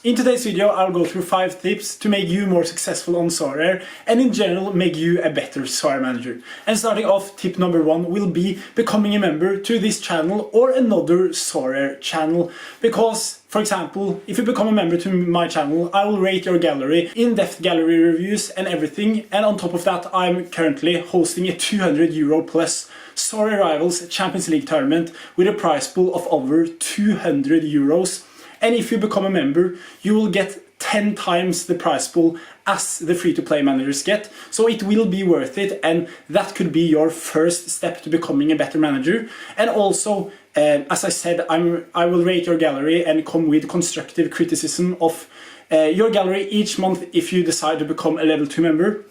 In today's video, I'll go through 5 tips to make you more successful on Sorare and in general make you a better Sorare manager. And starting off, tip number 1 will be becoming a member to this channel or another Sorare channel. Because, for example, if you become a member to my channel, I will rate your gallery, in-depth gallery reviews and everything. And on top of that, I'm currently hosting a €200 plus Sorare Rivals Champions League tournament with a prize pool of over €200. And if you become a member, you will get 10 times the prize pool as the free-to-play managers get. So it will be worth it, and that could be your first step to becoming a better manager. And also, as I said, I will rate your gallery and come with constructive criticism of your gallery each month if you decide to become a level 2 member.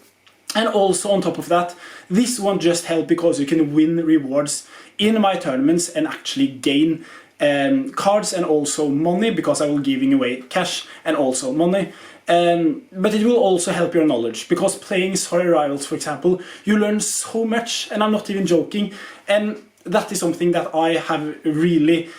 And also on top of that, this won't just help because you can win rewards in my tournaments and actually gain cards and also money, because I will giving away cash and also money. But it will also help your knowledge, because playing Sorare Rivals, for example, you learn so much, and I'm not even joking. And that is something that I have really,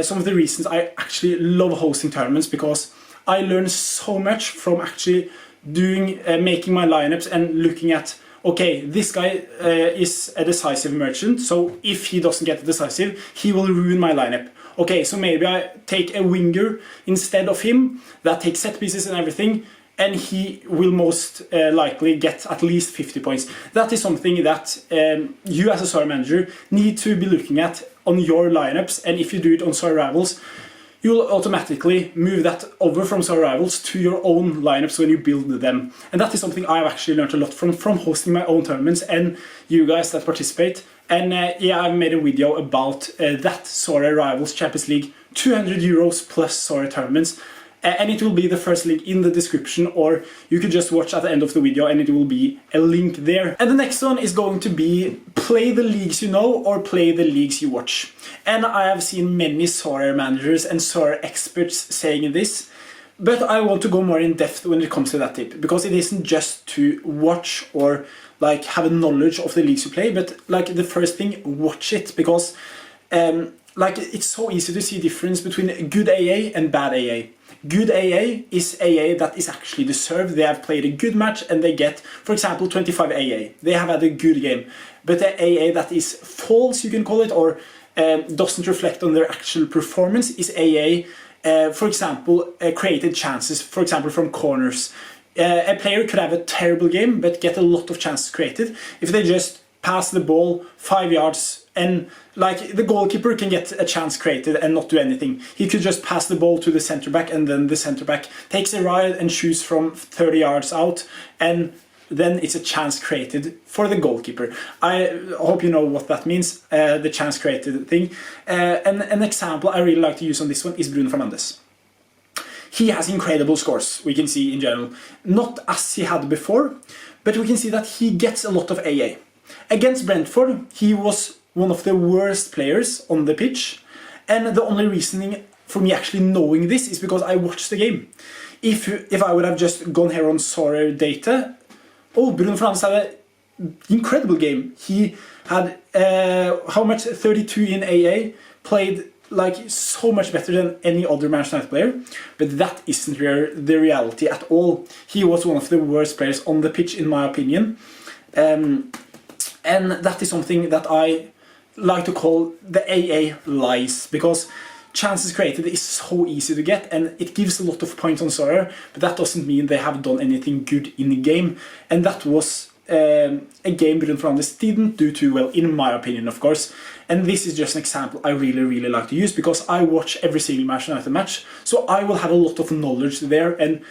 some of the reasons I actually love hosting tournaments, because I learn so much from actually doing, making my lineups and looking at, okay, this guy is a decisive merchant, so if he doesn't get decisive, he will ruin my lineup. Okay, so maybe I take a winger instead of him that takes set pieces and everything, and he will most likely get at least 50 points. That is something that you as a Sorare manager need to be looking at on your lineups, and if you do it on Sorare Rivals, you'll automatically move that over from Sorare Rivals to your own lineups when you build them. And that is something I've actually learned a lot from hosting my own tournaments and you guys that participate. And yeah, I've made a video about that Sorare Rivals Champions League €200 plus Sorare tournaments. And it will be the first link in the description, or you could just watch at the end of the video and it will be a link there. And the next one is going to be play the leagues you know or play the leagues you watch. And I have seen many Sorare managers and Sorare experts saying this, but I want to go more in depth when it comes to that tip, because it isn't just to watch or like have a knowledge of the leagues you play, but like the first thing, watch it, because like it's so easy to see difference between good AA and bad AA. Good AA is AA that is actually deserved. They have played a good match and they get, for example, 25 AA. They have had a good game. But the AA that is false, you can call it, or doesn't reflect on their actual performance is AA, for example, created chances, for example, from corners. A player could have a terrible game but get a lot of chances created if they just pass the ball 5 yards, and like the goalkeeper can get a chance created and not do anything. He could just pass the ball to the center back, and then the center back takes a ride and shoots from 30 yards out, and then it's a chance created for the goalkeeper. I hope you know what that means, the chance created thing. And an example I really like to use on this one is Bruno Fernandes. He has incredible scores, we can see in general. Not as he had before, but we can see that he gets a lot of AA. Against Brentford, he was one of the worst players on the pitch, and the only reasoning for me actually knowing this is because I watched the game. If I would have just gone here on Sorare data, oh, Bruno Fernandes had an incredible game. He had, how much? 32 in AA, played like so much better than any other Manchester United player, but that isn't the reality at all. He was one of the worst players on the pitch, in my opinion. And that is something that I like to call the AA lies, because chances created is so easy to get and it gives a lot of points on Sorare, but that doesn't mean they have done anything good in the game. And that was a game Bruno Fernandes didn't do too well, in my opinion, of course. And this is just an example I really like to use, because I watch every single Manchester United match, so I will have a lot of knowledge there and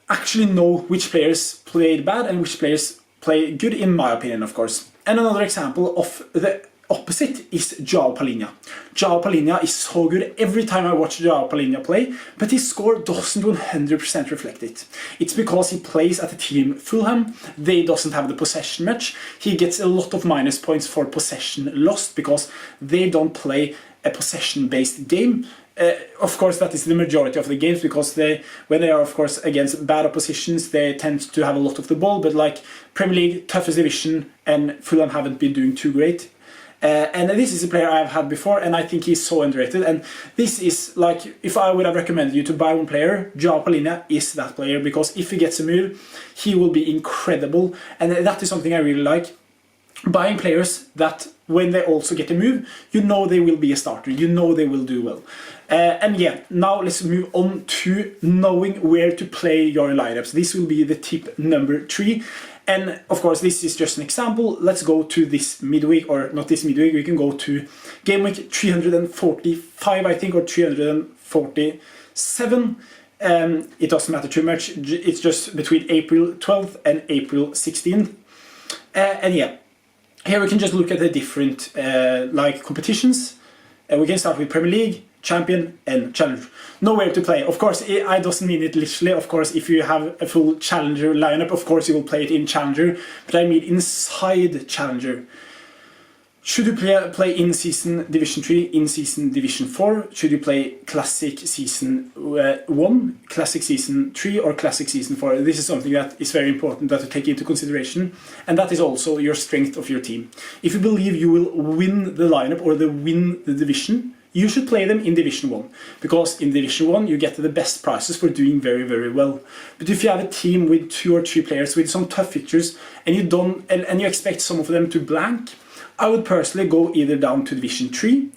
actually know which players played bad and which players play good, in my opinion, of course. And another example of the opposite is João Palhinha. João Palhinha is so good every time I watch João Palhinha play, but his score doesn't 100% reflect it. It's because he plays at the team Fulham. They doesn't have the possession much. He gets a lot of minus points for possession lost because they don't play a possession-based game. Of course, that is the majority of the games, because when they are, of course, against bad oppositions, they tend to have a lot of the ball, but like Premier League, toughest division, and Fulham haven't been doing too great. And this is a player I've had before, and I think he's so underrated. And this is like, if I would have recommended you to buy one player, João Palhinha is that player, because if he gets a move, he will be incredible. And that is something I really like. Buying players that, when they also get a move, you know they will be a starter, you know they will do well. And yeah, now let's move on to knowing where to play your lineups. This will be the tip number 3. And of course, this is just an example. Let's go to this midweek, or not this midweek, we can go to game week 345, I think, or 347. It doesn't matter too much, it's just between April 12th and April 16th. And yeah, here we can just look at the different like competitions. We can start with Premier League, Champion and Challenger. Nowhere to play. Of course, I doesn't mean it literally. Of course, if you have a full Challenger lineup, of course you will play it in Challenger. But I mean inside Challenger. Should you play in-season Division 3, in-season Division 4? Should you play Classic Season 1, Classic Season 3 or Classic Season 4? This is something that is very important that to take into consideration, and that is also your strength of your team. If you believe you will win the lineup or win the division, you should play them in Division 1, because in Division 1 you get the best prices for doing very, very well. But if you have a team with 2 or 3 players with some tough fixtures and you expect some of them to blank, I would personally go either down to Division 3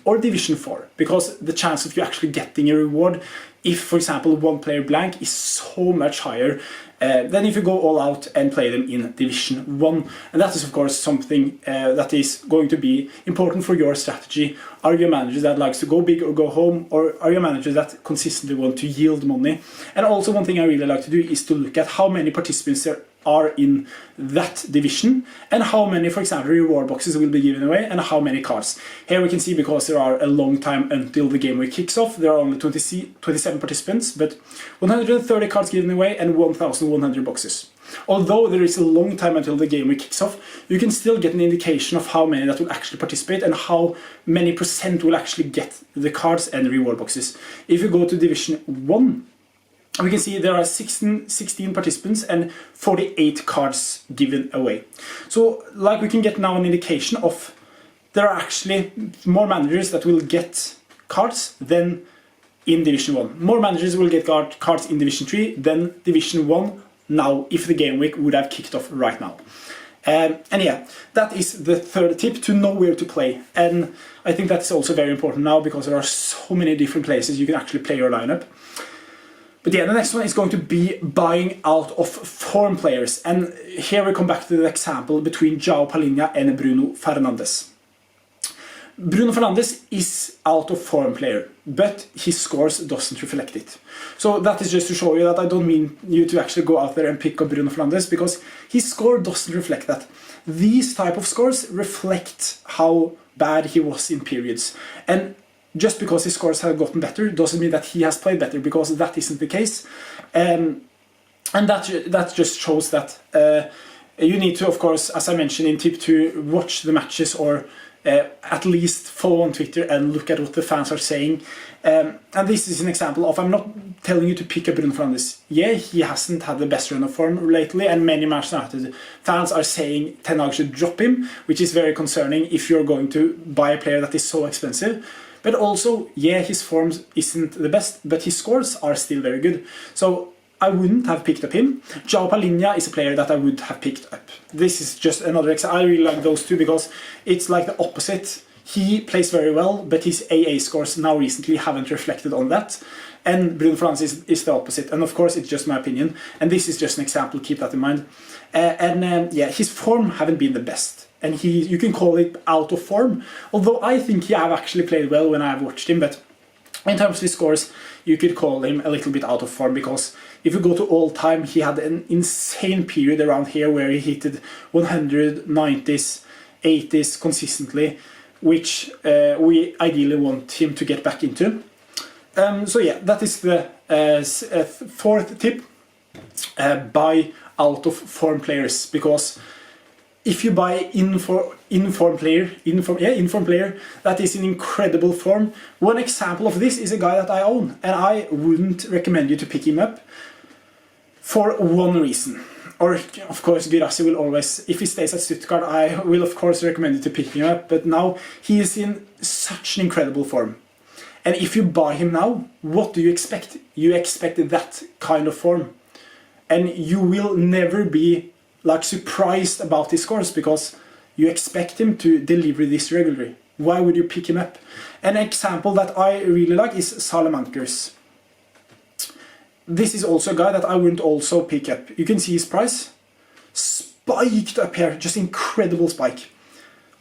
or Division 4, because the chance of you actually getting a reward if, for example, one player blank is so much higher than if you go all out and play them in Division 1. And that is of course something that is going to be important for your strategy. Are you a manager that likes to go big or go home, or are you a manager that consistently want to yield money? And also one thing I really like to do is to look at how many participants there are in that division, and how many, for example, reward boxes will be given away, and how many cards. Here we can see, because there are a long time until the game week kicks off, there are only 27 participants, but 130 cards given away and 1,100 boxes. Although there is a long time until the game week kicks off, you can still get an indication of how many that will actually participate and how many percent will actually get the cards and reward boxes. If you go to Division 1, we can see there are 16 participants and 48 cards given away. So like we can get now an indication of there are actually more managers that will get cards than in Division 1. More managers will get cards in Division 3 than Division 1 now, if the game week would have kicked off right now. And yeah, that is the third tip, to know where to play. And I think that's also very important now, because there are so many different places you can actually play your lineup. But yeah, the next one is going to be buying out of form players. And here we come back to the example between João Palhinha and Bruno Fernandes. Bruno Fernandes is out of form player, but his scores doesn't reflect it. So that is just to show you that I don't mean you to actually go out there and pick up Bruno Fernandes, because his score doesn't reflect that. These type of scores reflect how bad he was in periods. And just because his scores have gotten better doesn't mean that he has played better, because that isn't the case. And that just shows that you need to, of course, as I mentioned in tip 2, watch the matches, or at least follow on Twitter and look at what the fans are saying. And this is an example of, I'm not telling you to pick up Bruno Fernandes. Yeah, he hasn't had the best run of form lately, and many Manchester United fans are saying Ten Hag should drop him, which is very concerning if you're going to buy a player that is so expensive. But also, yeah, his form isn't the best, but his scores are still very good. So I wouldn't have picked up him. João Palhinha is a player that I would have picked up. This is just another example. I really like those two, because it's like the opposite. He plays very well, but his AA scores now recently haven't reflected on that. And Bruno Fernandes is the opposite. And of course, it's just my opinion. And this is just an example, keep that in mind. Yeah, his form haven't been the best. And you can call it out of form. Although I think he have actually played well when I've watched him. But in terms of his scores, you could call him a little bit out of form, because if you go to all time, he had an insane period around here where he hit 190s, 80s consistently, which we ideally want him to get back into. So yeah, that is the fourth tip. Buy out of form players, because if you buy inform player, that is in incredible form. One example of this is a guy that I own, and I wouldn't recommend you to pick him up for one reason. or of course Guirassy will always, if he stays at Stuttgart, I will of course recommend you to pick him up, but now he is in such an incredible form. And if you buy him now, what do you expect? You expect that kind of form. And you will never be like surprised about his scores because you expect him to deliver this regularly. Why would you pick him up? An example that I really like is Salamancers. This is also a guy that I wouldn't also pick up. You can see his price. Spiked up here, just incredible spike.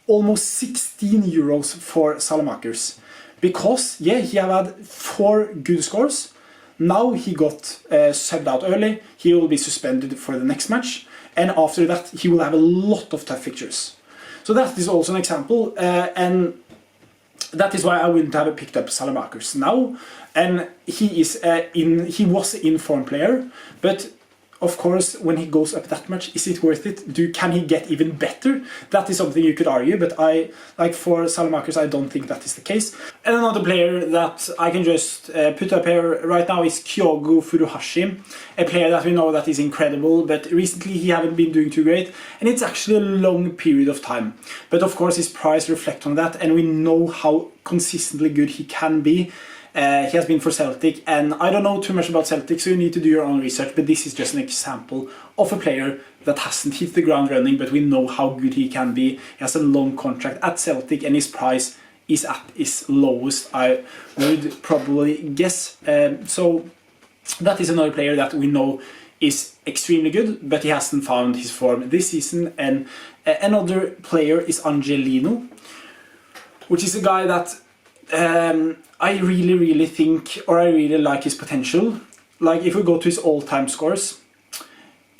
Almost 16 euros for Salamancers. Because, yeah, he have had 4 good scores. Now he got subbed out early. He will be suspended for the next match. And after that, he will have a lot of tough fixtures. So that is also an example. And that is why I wouldn't have picked up Salamancers now. And he was in form player, but of course, when he goes up that much, is it worth it? Can he get even better? That is something you could argue, but for Salamancers, I don't think that is the case. And another player that I can just put up here right now is Kyogo Furuhashi, a player that we know that is incredible, but recently he hasn't been doing too great, and it's actually a long period of time. But of course, his price reflects on that, and we know how consistently good he can be. He has been for Celtic, and I don't know too much about Celtic, so you need to do your own research, but this is just an example of a player that hasn't hit the ground running, but we know how good he can be. He has a long contract at Celtic, and his price is at its lowest, I would probably guess. So that is another player that we know is extremely good, but he hasn't found his form this season. And another player is Angelino, which is a guy that I really think, or I really like his potential. Like if we go to his all-time scores,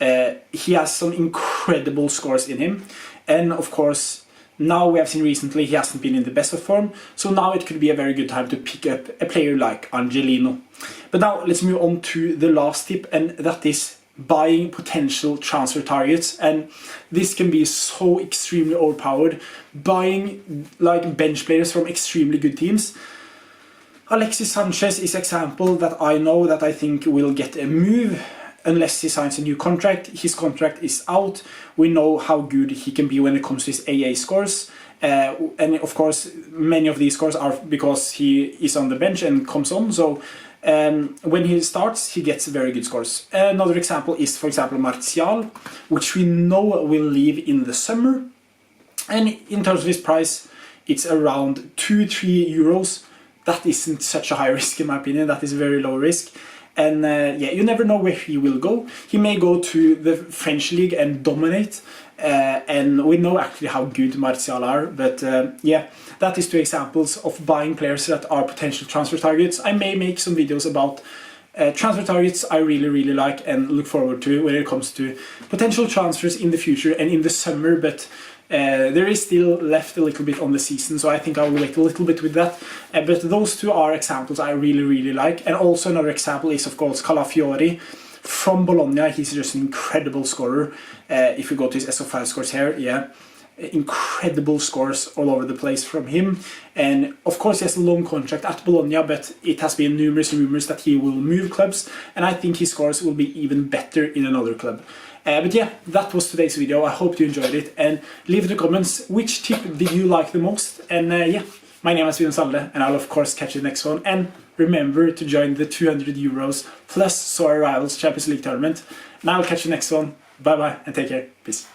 he has some incredible scores in him, and of course now we have seen recently he hasn't been in the best of form, so now it could be a very good time to pick up a player like Angelino. But now let's move on to the last tip, and that is buying potential transfer targets. And this can be so extremely overpowered, buying like bench players from extremely good teams. Alexis Sanchez is an example that I know that I think will get a move unless he signs a new contract. His contract is out. We know how good he can be when it comes to his AA scores. And of course, many of these scores are because he is on the bench and comes on. So when he starts, he gets very good scores. Another example is, for example, Martial, which we know will leave in the summer. And in terms of his price, it's around 2-3 euros. That isn't such a high risk in my opinion. That is very low risk. And yeah, you never know where he will go. He may go to the French league and dominate. And we know actually how good Martial are. But yeah, that is 2 examples of buying players that are potential transfer targets. I may make some videos about transfer targets I really like and look forward to when it comes to potential transfers in the future and in the summer. But there is still left a little bit on the season, so I think I will wait a little bit with that. But those 2 are examples I really like. And also another example is of course Calafiori from Bologna. He's just an incredible scorer. If you go to his SO5 scores here, yeah, incredible scores all over the place from him. And of course he has a long contract at Bologna, but it has been numerous rumors that he will move clubs, and I think his scores will be even better in another club. But yeah, that was today's video. I hope you enjoyed it, and leave in the comments which tip did you like the most. And yeah, my name is Salle, and I'll of course catch you next one. And remember to join the 200 euros plus Sorare Rivals Champions League tournament. And I'll catch you next one. Bye bye and take care. Peace.